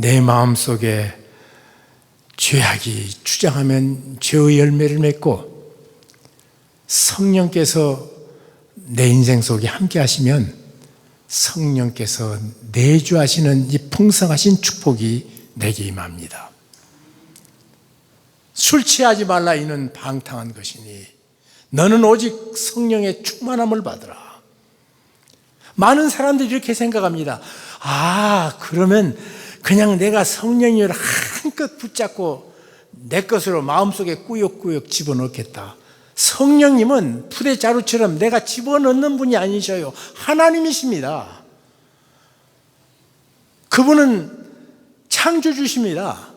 내 마음속에 죄악이 주장하면 죄의 열매를 맺고, 성령께서 내 인생 속에 함께 하시면 성령께서 내주하시는 이 풍성하신 축복이 내게 임합니다. 술 취하지 말라 이는 방탕한 것이니 너는 오직 성령의 충만함을 받으라. 많은 사람들이 이렇게 생각합니다. 그러면 그냥 내가 성령을 한껏 붙잡고 내 것으로 마음속에 꾸역꾸역 집어넣겠다. 성령님은 푸대자루처럼 내가 집어넣는 분이 아니셔요. 하나님이십니다. 그분은 창조주십니다.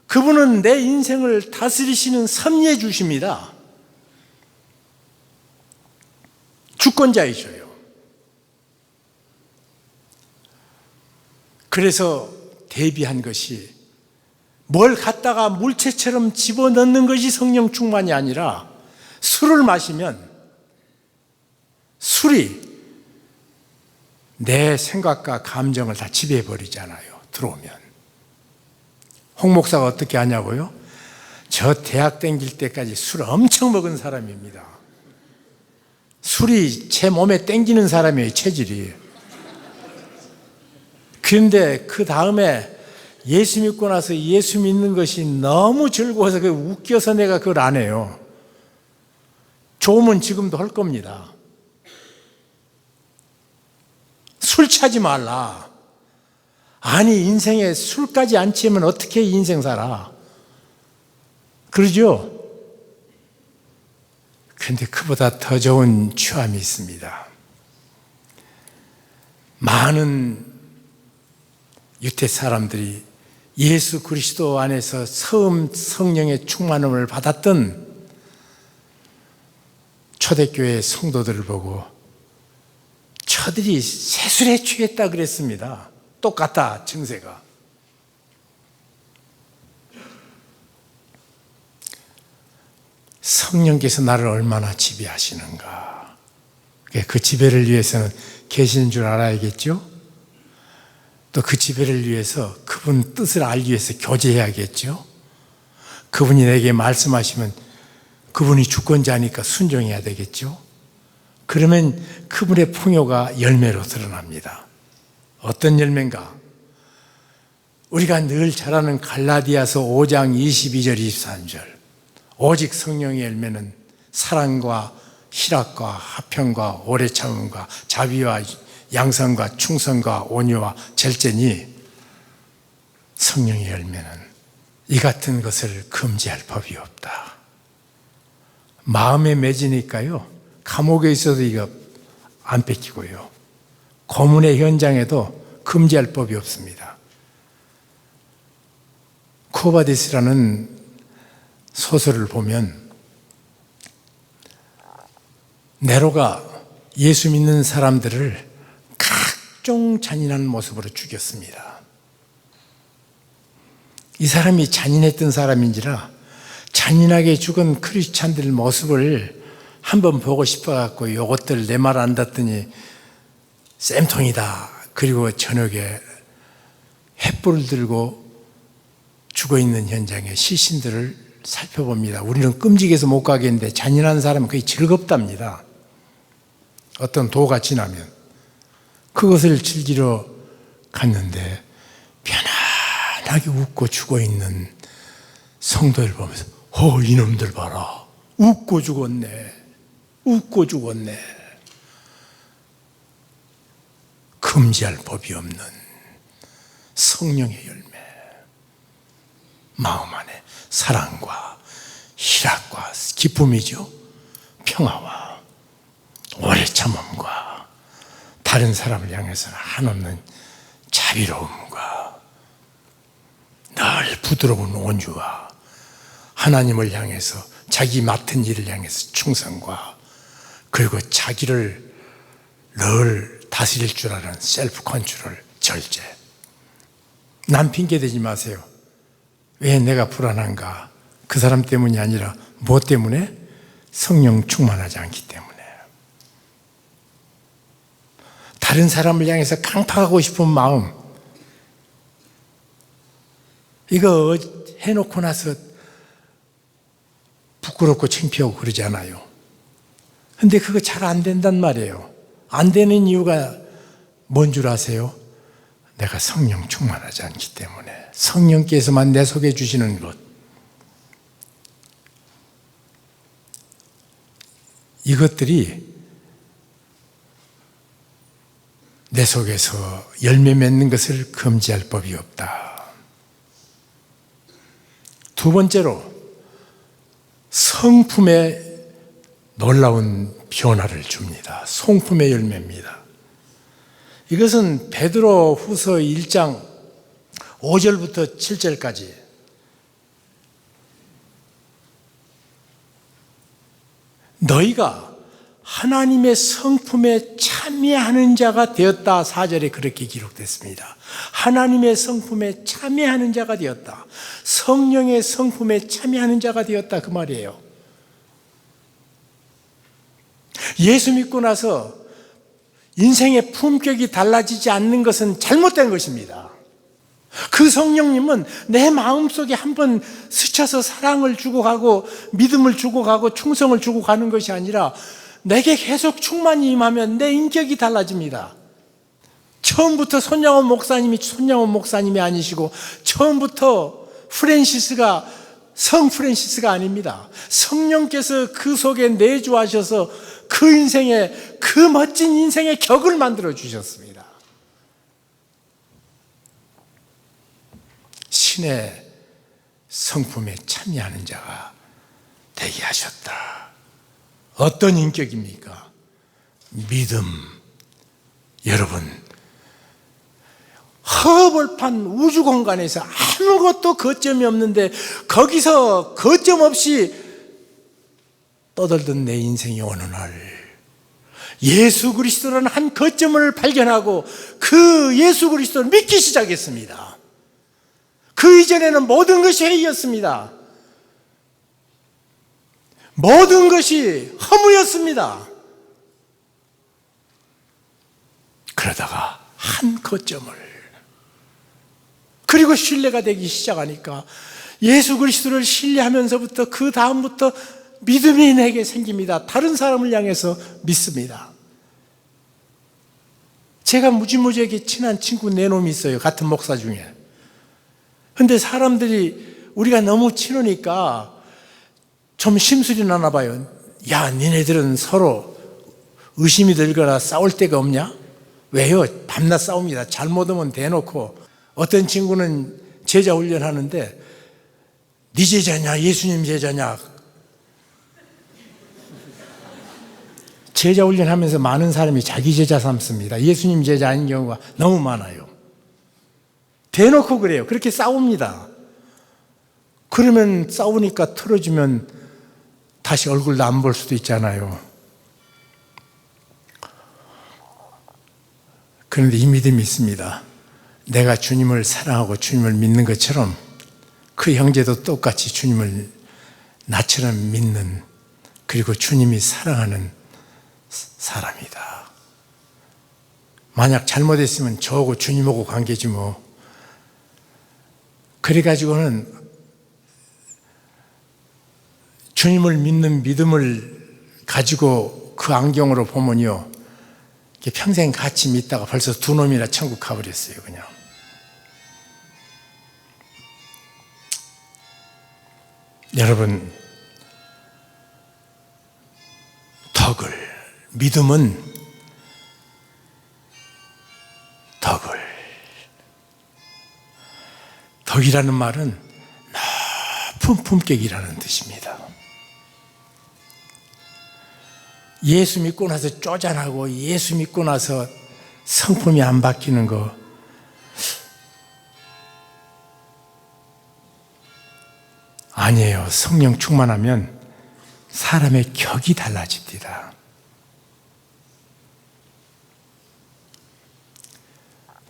그분은 내 인생을 다스리시는 섭리주십니다. 주권자이셔요. 그래서 대비한 것이, 뭘 갖다가 물체처럼 집어넣는 것이 성령 충만이 아니라, 술을 마시면 술이 내 생각과 감정을 다 지배해버리잖아요. 들어오면. 홍 목사가 어떻게 하냐고요? 저 대학 다닐 때까지 술 엄청 먹은 사람입니다. 술이 제 몸에 땡기는 사람이에요. 체질이. 그런데 그 다음에 예수 믿고 나서 예수 믿는 것이 너무 즐거워서 웃겨서 내가 그걸 안 해요. 좋으면 지금도 할 겁니다. 술 취하지 말라. 아니, 인생에 술까지 안 취하면 어떻게 인생 살아? 그러죠? 그런데 그보다 더 좋은 취함이 있습니다. 많은 유대 사람들이 예수 그리스도 안에서 처음 성령의 충만함을 받았던 초대교회 성도들을 보고 저들이 세술에 취했다 그랬습니다. 똑같다, 증세가. 성령께서 나를 얼마나 지배하시는가. 그 지배를 위해서는 계시는 줄 알아야겠죠? 또 그 지배를 위해서 그분 뜻을 알기 위해서 교제해야겠죠? 그분이 내게 말씀하시면 그분이 주권자니까 순종해야 되겠죠? 그러면 그분의 풍요가 열매로 드러납니다. 어떤 열매인가? 우리가 늘 잘 아는 갈라디아서 5장 22절 23절. 오직 성령의 열매는 사랑과 희락과 화평과 오래 참음과 자비와 양선과 충성과 온유와 절제니, 성령의 열매는 이 같은 것을 금지할 법이 없다. 마음에 맺으니까요, 감옥에 있어도 이거 안 뺏기고요, 고문의 현장에도 금지할 법이 없습니다. 쿠오바디스라는 소설을 보면 네로가 예수 믿는 사람들을 각종 잔인한 모습으로 죽였습니다. 이 사람이 잔인했던 사람인지라 잔인하게 죽은 크리스찬들 모습을 한번 보고 싶어갖고 이것들 내 말 안 듣더니 쌤통이다. 그리고 저녁에 횃불을 들고 죽어있는 현장의 시신들을 살펴봅니다. 우리는 끔찍해서 못 가겠는데 잔인한 사람은 거의 즐겁답니다. 어떤 도가 지나면 그것을 즐기러 갔는데 편안하게 웃고 죽어있는 성도를 보면서 이놈들 봐라, 웃고 죽었네, 웃고 죽었네. 금지할 법이 없는 성령의 열매, 마음 안에 사랑과 희락과 기쁨이죠. 평화와 오래 참음과 다른 사람을 향해서는 한없는 자비로움과 늘 부드러운 온유와 하나님을 향해서 자기 맡은 일을 향해서 충성과, 그리고 자기를 늘 다스릴 줄 아는 셀프 컨트롤, 절제. 남 핑계 대지 마세요. 왜 내가 불안한가? 그 사람 때문이 아니라 뭐 때문에? 성령 충만하지 않기 때문에. 다른 사람을 향해서 강팍하고 싶은 마음, 이거 해놓고 나서 부끄럽고 창피하고 그러잖아요. 근데 그거 잘 안 된단 말이에요. 안 되는 이유가 뭔 줄 아세요? 내가 성령 충만하지 않기 때문에. 성령께서만 내 속에 주시는 것, 이것들이 내 속에서 열매 맺는 것을 금지할 법이 없다. 두 번째로, 성품에 놀라운 변화를 줍니다. 성품의 열매입니다. 이것은 베드로 후서 1장 5절부터 7절까지 너희가 하나님의 성품에 참여하는 자가 되었다. 4절에 그렇게 기록됐습니다. 하나님의 성품에 참여하는 자가 되었다. 성령의 성품에 참여하는 자가 되었다. 그 말이에요. 예수 믿고 나서 인생의 품격이 달라지지 않는 것은 잘못된 것입니다. 그 성령님은 내 마음속에 한번 스쳐서 사랑을 주고 가고 믿음을 주고 가고 충성을 주고 가는 것이 아니라 내게 계속 충만히 임하면 내 인격이 달라집니다. 처음부터 손양원 목사님이 아니시고 처음부터 성 프랜시스가 아닙니다. 성령께서 그 속에 내주하셔서 그 인생의, 그 멋진 인생의 격을 만들어 주셨습니다. 신의 성품에 참여하는 자가 되게 하셨다. 어떤 인격입니까? 믿음. 여러분, 허벌판 우주 공간에서 아무것도 거점이 없는데 거기서 거점 없이 떠들던 내 인생이 어느 날 예수 그리스도라는 한 거점을 발견하고 그 예수 그리스도를 믿기 시작했습니다. 그 이전에는 모든 것이 해이였습니다. 모든 것이 허무였습니다. 그러다가 한 거점을, 그리고 신뢰가 되기 시작하니까 예수 그리스도를 신뢰하면서부터 그 다음부터 믿음이 내게 생깁니다. 다른 사람을 향해서 믿습니다. 제가 무지무지하게 친한 친구 네 놈이 있어요. 같은 목사 중에. 근데 사람들이 우리가 너무 친하니까 좀 심술이 나나 봐요. 야, 니네들은 서로 의심이 들거나 싸울 데가 없냐? 왜요? 밤낮 싸웁니다. 잘못 오면 대놓고. 어떤 친구는 제자 훈련하는데 네 제자냐 예수님 제자냐. 제자 훈련하면서 많은 사람이 자기 제자 삼습니다. 예수님 제자 아닌 경우가 너무 많아요. 대놓고 그래요. 그렇게 싸웁니다. 그러면 싸우니까 틀어지면 다시 얼굴도 안 볼 수도 있잖아요. 그런데 이 믿음이 있습니다. 내가 주님을 사랑하고 주님을 믿는 것처럼 그 형제도 똑같이 주님을 나처럼 믿는, 그리고 주님이 사랑하는 사람이다. 만약 잘못했으면 저하고 주님하고 관계지 뭐. 그래가지고는 주님을 믿는 믿음을 가지고 그 안경으로 보면요, 평생 같이 믿다가 벌써 두 놈이나 천국 가버렸어요. 그냥. 여러분, 믿음은 덕이라는 말은 높은 품격이라는 뜻입니다. 예수 믿고 나서 쪼잔하고 예수 믿고 나서 성품이 안 바뀌는 거, 아니에요. 성령 충만하면 사람의 격이 달라집니다.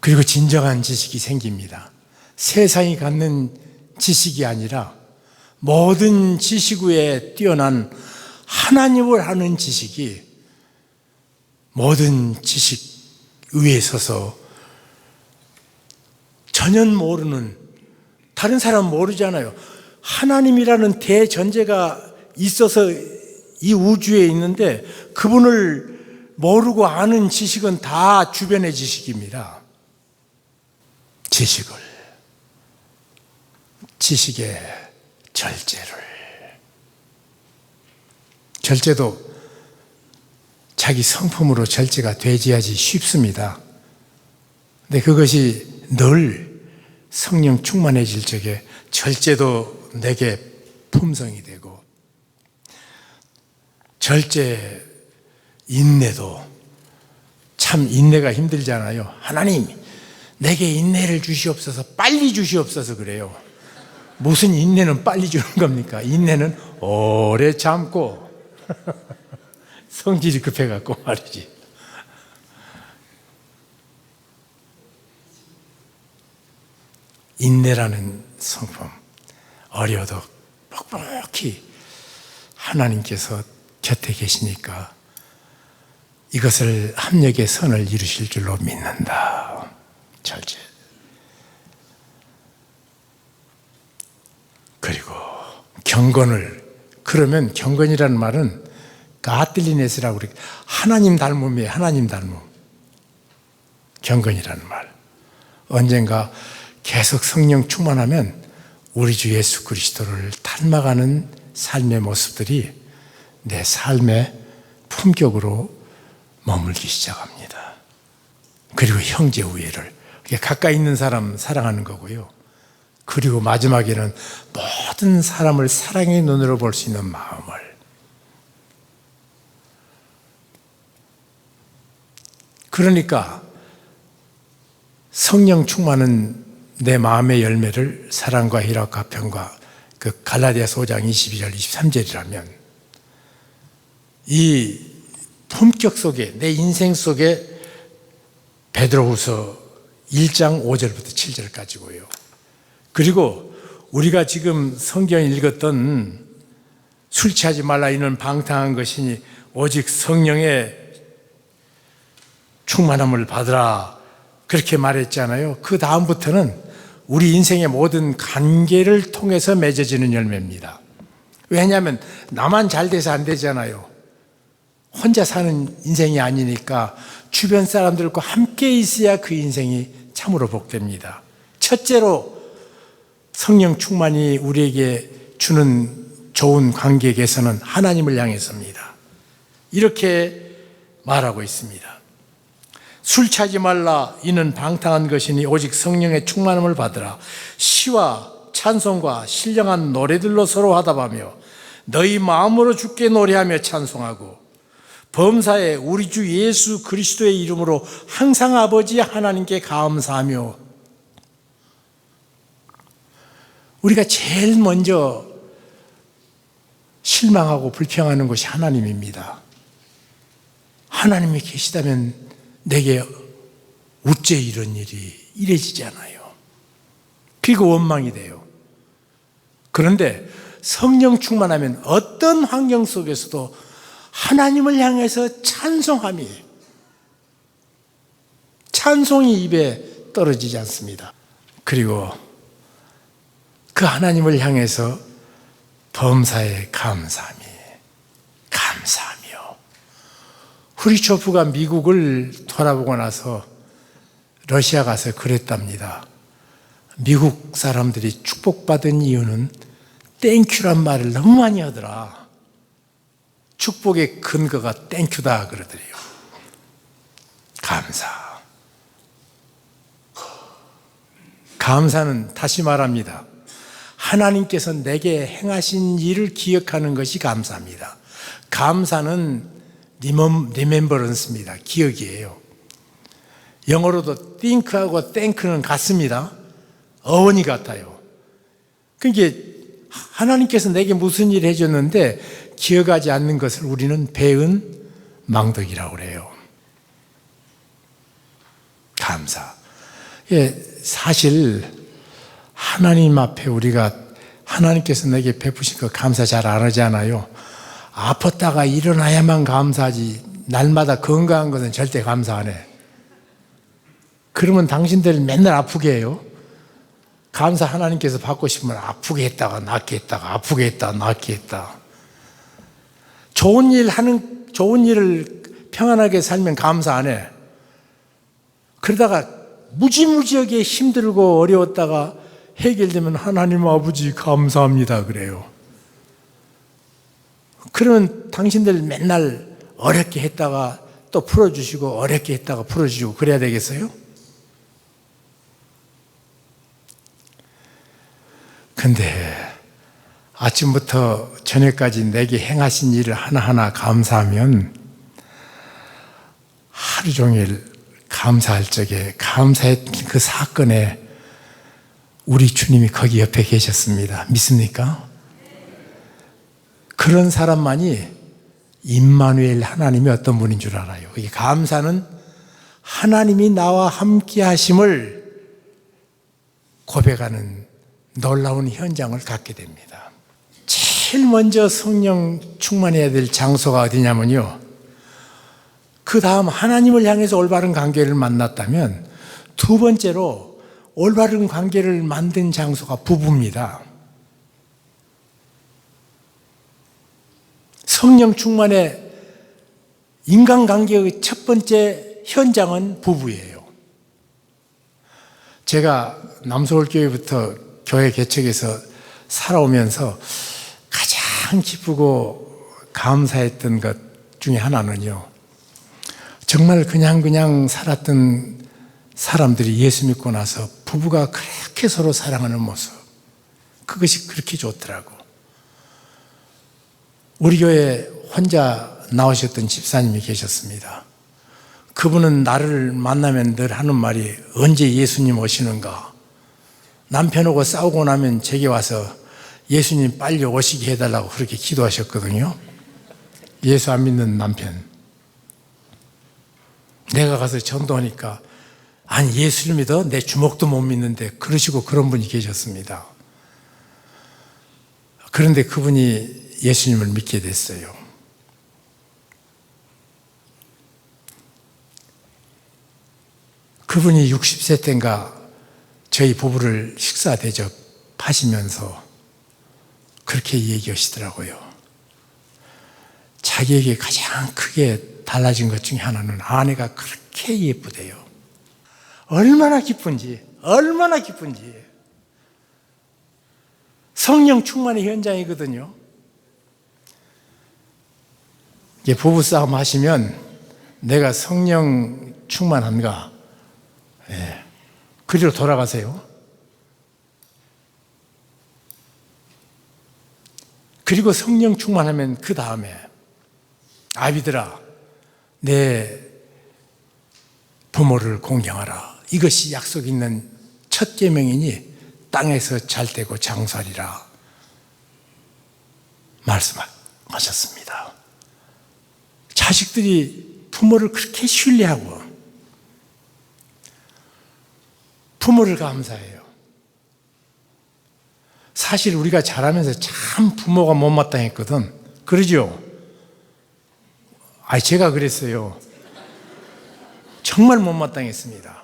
그리고 진정한 지식이 생깁니다. 세상이 갖는 지식이 아니라 모든 지식 위에 뛰어난 하나님을 아는 지식이 모든 지식 위에 서서 전혀 모르는 다른 사람은 모르잖아요. 하나님이라는 대전제가 있어서 이 우주에 있는데 그분을 모르고 아는 지식은 다 주변의 지식입니다. 지식의 절제도 자기 성품으로 절제가 되어야지 쉽습니다. 근데 그것이 늘 성령 충만해질 적에 절제도 내게 품성이 되고, 절제, 인내도 참 인내가 힘들잖아요. 하나님, 내게 인내를 주시옵소서, 빨리 주시옵소서 그래요. 무슨 인내는 빨리 주는 겁니까? 인내는 오래 참고 성질이 급해갖고 말이지. 인내라는 성품, 어려도 뻑뻑히 하나님께서 곁에 계시니까 이것을 합력의 선을 이루실 줄로 믿는다. 절제. 그리고 경건을, 그러면 경건이라는 말은 가틀리네스라고 그래. 하나님 닮음이에요. 하나님 닮음. 경건이라는 말. 언젠가 계속 성령 충만하면 우리 주 예수 그리스도를 닮아가는 삶의 모습들이 내 삶의 품격으로 머물기 시작합니다. 그리고 형제 우애를, 가까이 있는 사람 사랑하는 거고요. 그리고 마지막에는 모든 사람을 사랑의 눈으로 볼 수 있는 마음을. 그러니까 성령 충만은 내 마음의 열매를 사랑과 희락과 평과, 그 갈라디아서 5장 22절 23절이라면 이 품격 속에, 내 인생 속에 베드로후서 1장 5절부터 7절까지고요. 그리고 우리가 지금 성경 읽었던 술 취하지 말라 이는 방탕한 것이니 오직 성령의 충만함을 받으라 그렇게 말했잖아요. 그 다음부터는 우리 인생의 모든 관계를 통해서 맺어지는 열매입니다. 왜냐하면 나만 잘 돼서 안 되잖아요. 혼자 사는 인생이 아니니까 주변 사람들과 함께 있어야 그 인생이 참으로 복됩니다. 첫째로 성령 충만이 우리에게 주는 좋은 관계 개선은 하나님을 향해서입니다. 이렇게 말하고 있습니다. 술 취하지 말라 이는 방탕한 것이니 오직 성령의 충만함을 받으라. 시와 찬송과 신령한 노래들로 서로 화답하며 너희 마음으로 주께 노래하며 찬송하고 범사에 우리 주 예수 그리스도의 이름으로 항상 아버지 하나님께 감사하며. 우리가 제일 먼저 실망하고 불평하는 것이 하나님입니다. 하나님이 계시다면 내게 어째 이런 일이 이래지지 않아요. 그리고 원망이 돼요. 그런데 성령 충만하면 어떤 환경 속에서도 하나님을 향해서 찬송이 입에 떨어지지 않습니다. 그리고 그 하나님을 향해서 범사에 감사하며 후리초프가 미국을 돌아보고 나서 러시아 가서 그랬답니다. 미국 사람들이 축복받은 이유는 땡큐란 말을 너무 많이 하더라. 축복의 근거가 땡큐다 그러더래요. 감사는 다시 말합니다. 하나님께서 내게 행하신 일을 기억하는 것이 감사합니다. 감사는 remembrance입니다. 기억이에요. 영어로도 think하고 thank는 같습니다. 어원이 같아요. 그러니까 하나님께서 내게 무슨 일을 해줬는데 기억하지 않는 것을 우리는 배은 망덕이라고 그래요. 감사. 예, 사실 하나님 앞에 우리가 하나님께서 내게 베푸신 거 감사 잘 안 하잖아요. 아팠다가 일어나야만 감사하지 날마다 건강한 것은 절대 감사 안 해. 그러면 당신들 맨날 아프게 해요. 감사 하나님께서 받고 싶으면 아프게 했다가 낫게 했다가 아프게 했다가 낫게 했다. 좋은 일을 평안하게 살면 감사 안 해. 그러다가 무지무지하게 힘들고 어려웠다가 해결되면 하나님 아버지 감사합니다 그래요. 그러면 당신들 맨날 어렵게 했다가 또 풀어주시고 어렵게 했다가 풀어주시고 그래야 되겠어요? 근데 아침부터 저녁까지 내게 행하신 일을 하나하나 감사하면 하루 종일 감사할 적에 감사했던 그 사건에 우리 주님이 거기 옆에 계셨습니다. 믿습니까? 그런 사람만이 임마누엘 하나님이 어떤 분인 줄 알아요. 이 감사는 하나님이 나와 함께 하심을 고백하는 놀라운 현장을 갖게 됩니다. 제일 먼저 성령 충만해야 될 장소가 어디냐면요, 그 다음 하나님을 향해서 올바른 관계를 만났다면 두 번째로 올바른 관계를 만든 장소가 부부입니다. 성령 충만의 인간관계의 첫 번째 현장은 부부예요. 제가 남서울교회부터 교회 개척에서 살아오면서 가장 기쁘고 감사했던 것 중에 하나는요, 정말 그냥 살았던 사람들이 예수 믿고 나서 부부가 그렇게 서로 사랑하는 모습, 그것이 그렇게 좋더라고. 우리 교회에 혼자 나오셨던 집사님이 계셨습니다. 그분은 나를 만나면 늘 하는 말이 언제 예수님 오시는가. 남편하고 싸우고 나면 제게 와서 예수님 빨리 오시게 해달라고 그렇게 기도하셨거든요. 예수 안 믿는 남편. 내가 가서 전도하니까 아니 예수를 믿어? 내 주먹도 못 믿는데 그러시고 그런 분이 계셨습니다. 그런데 그분이 예수님을 믿게 됐어요. 그분이 60세 때인가 저희 부부를 식사 대접하시면서 그렇게 얘기하시더라고요. 자기에게 가장 크게 달라진 것 중에 하나는 아내가 그렇게 예쁘대요. 얼마나 기쁜지. 성령 충만의 현장이거든요. 이게 부부싸움 하시면 내가 성령 충만한가? 예. 그리로 돌아가세요. 그리고 성령 충만하면 그 다음에 아비들아 내 부모를 공경하라. 이것이 약속 있는 첫 계명이니 땅에서 잘되고 장수하리라 말씀하셨습니다. 자식들이 부모를 그렇게 신뢰하고 부모를 감사해요. 사실 우리가 자라면서 참 부모가 못마땅했거든. 그러죠? 제가 그랬어요. 정말 못마땅했습니다.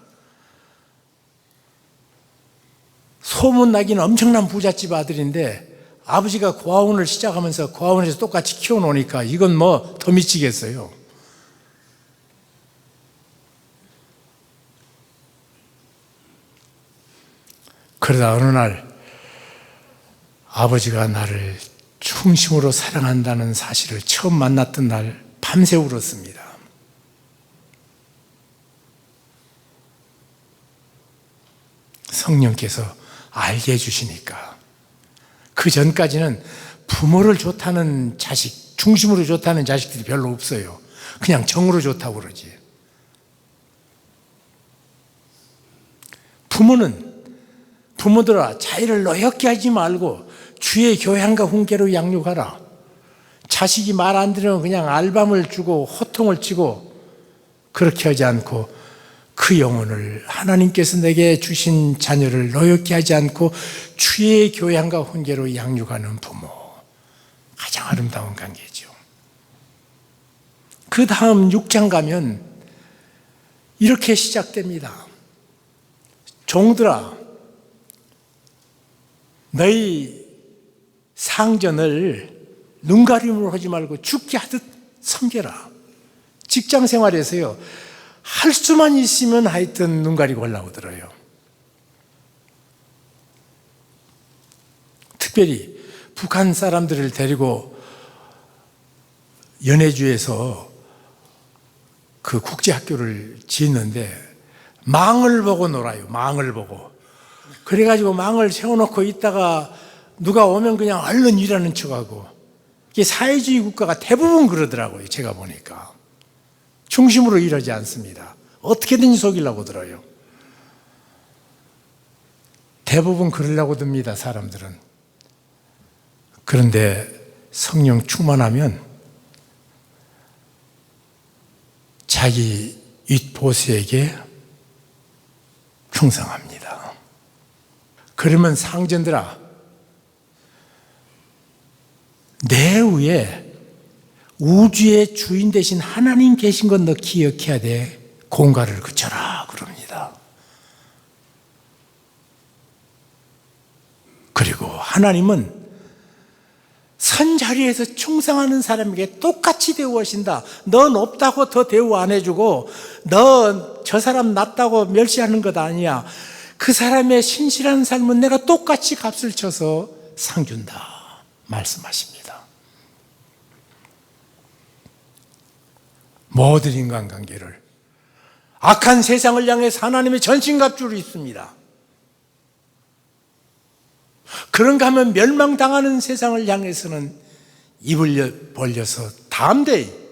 소문나기는 엄청난 부잣집 아들인데 아버지가 고아원을 시작하면서 고아원에서 똑같이 키워놓으니까 이건 뭐 더 미치겠어요. 그러다 어느 날 아버지가 나를 중심으로 사랑한다는 사실을 처음 만났던 날 밤새 울었습니다. 성령께서 알게 해주시니까. 그 전까지는 부모를 좋다는 자식, 중심으로 좋다는 자식들이 별로 없어요. 그냥 정으로 좋다고 그러지. 부모들아 자의를 노엽게 하지 말고 주의 교양과 훈계로 양육하라. 자식이 말 안 들으면 그냥 알밤을 주고 호통을 치고 그렇게 하지 않고 그 영혼을 하나님께서 내게 주신 자녀를 노엽게 하지 않고 주의 교양과 훈계로 양육하는 부모, 가장 아름다운 관계죠. 그 다음 6장 가면 이렇게 시작됩니다. 종들아 너희 상전을 눈가림으로 하지 말고 죽게 하듯 섬겨라. 직장 생활에서요, 할 수만 있으면 하여튼 눈 가리고 올라오더라요. 특별히 북한 사람들을 데리고 연해주에서 그 국제학교를 짓는데 망을 보고 놀아요. 망을 보고. 그래가지고 망을 세워놓고 있다가 누가 오면 그냥 얼른 일하는 척하고. 이게 사회주의 국가가 대부분 그러더라고요. 제가 보니까. 중심으로 일하지 않습니다. 어떻게든지 속이려고 들어요. 대부분 그러려고 듭니다. 사람들은. 그런데 성령 충만하면 자기 윗보스에게 충성합니다. 그러면 상전들아, 내 위에 우주의 주인 되신 하나님 계신 건 너 기억해야 돼. 공갈을 그쳐라 그럽니다. 그리고 하나님은 선 자리에서 충성하는 사람에게 똑같이 대우하신다. 넌 없다고 더 대우 안 해주고 너 저 사람 낫다고 멸시하는 것 아니야. 그 사람의 신실한 삶은 내가 똑같이 값을 쳐서 상 준다 말씀하십니다. 모든 인간관계를 악한 세상을 향해서 하나님의 전신갑주를 입습니다. 그런가 하면 멸망당하는 세상을 향해서는 입을 벌려서 담대히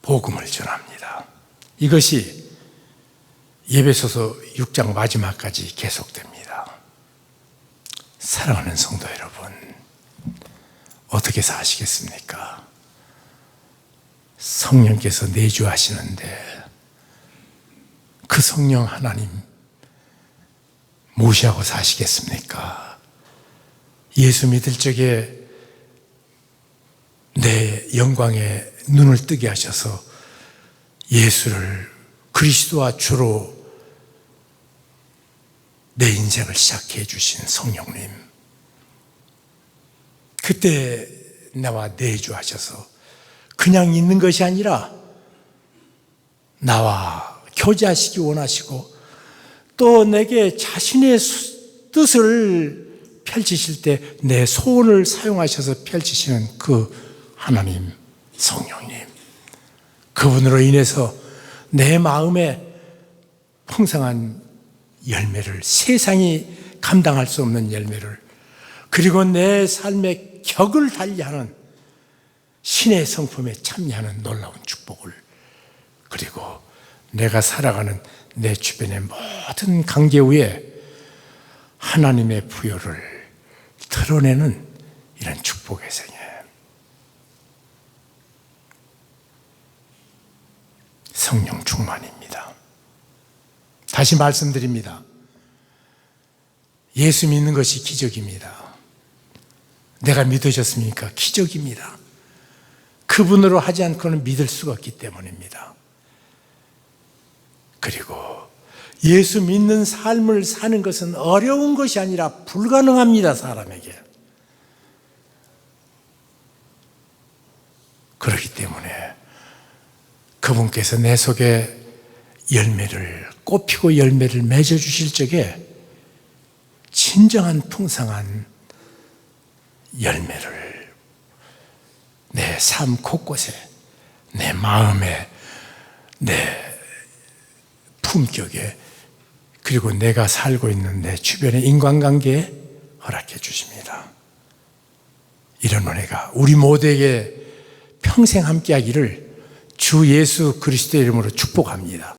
복음을 전합니다. 이것이 에베소서 6장 마지막까지 계속됩니다. 사랑하는 성도 여러분, 어떻게 사시겠습니까? 성령께서 내주하시는데 그 성령 하나님 무시하고 사시겠습니까? 예수 믿을 적에 내 영광에 눈을 뜨게 하셔서 예수를 그리스도와 주로 내 인생을 시작해 주신 성령님, 그때 나와 내주하셔서 그냥 있는 것이 아니라 나와 교제하시기 원하시고 또 내게 자신의 뜻을 펼치실 때 내 소원을 사용하셔서 펼치시는 그 하나님 성령님, 그분으로 인해서 내 마음에 풍성한 열매를, 세상이 감당할 수 없는 열매를, 그리고 내 삶의 격을 달리하는 신의 성품에 참여하는 놀라운 축복을, 그리고 내가 살아가는 내 주변의 모든 관계 위에 하나님의 부여를 드러내는 이런 축복의 생애. 성령 충만입니다. 다시 말씀드립니다. 예수 믿는 것이 기적입니다. 내가 믿으셨습니까? 기적입니다. 그분으로 하지 않고는 믿을 수가 없기 때문입니다. 그리고 예수 믿는 삶을 사는 것은 어려운 것이 아니라 불가능합니다, 사람에게. 그렇기 때문에 그분께서 내 속에 열매를, 꽃피고 열매를 맺어주실 적에 진정한 풍성한 열매를 내 삶 곳곳에, 내 마음에, 내 품격에, 그리고 내가 살고 있는 내 주변의 인간관계에 허락해 주십니다. 이런 은혜가 우리 모두에게 평생 함께하기를 주 예수 그리스도의 이름으로 축복합니다.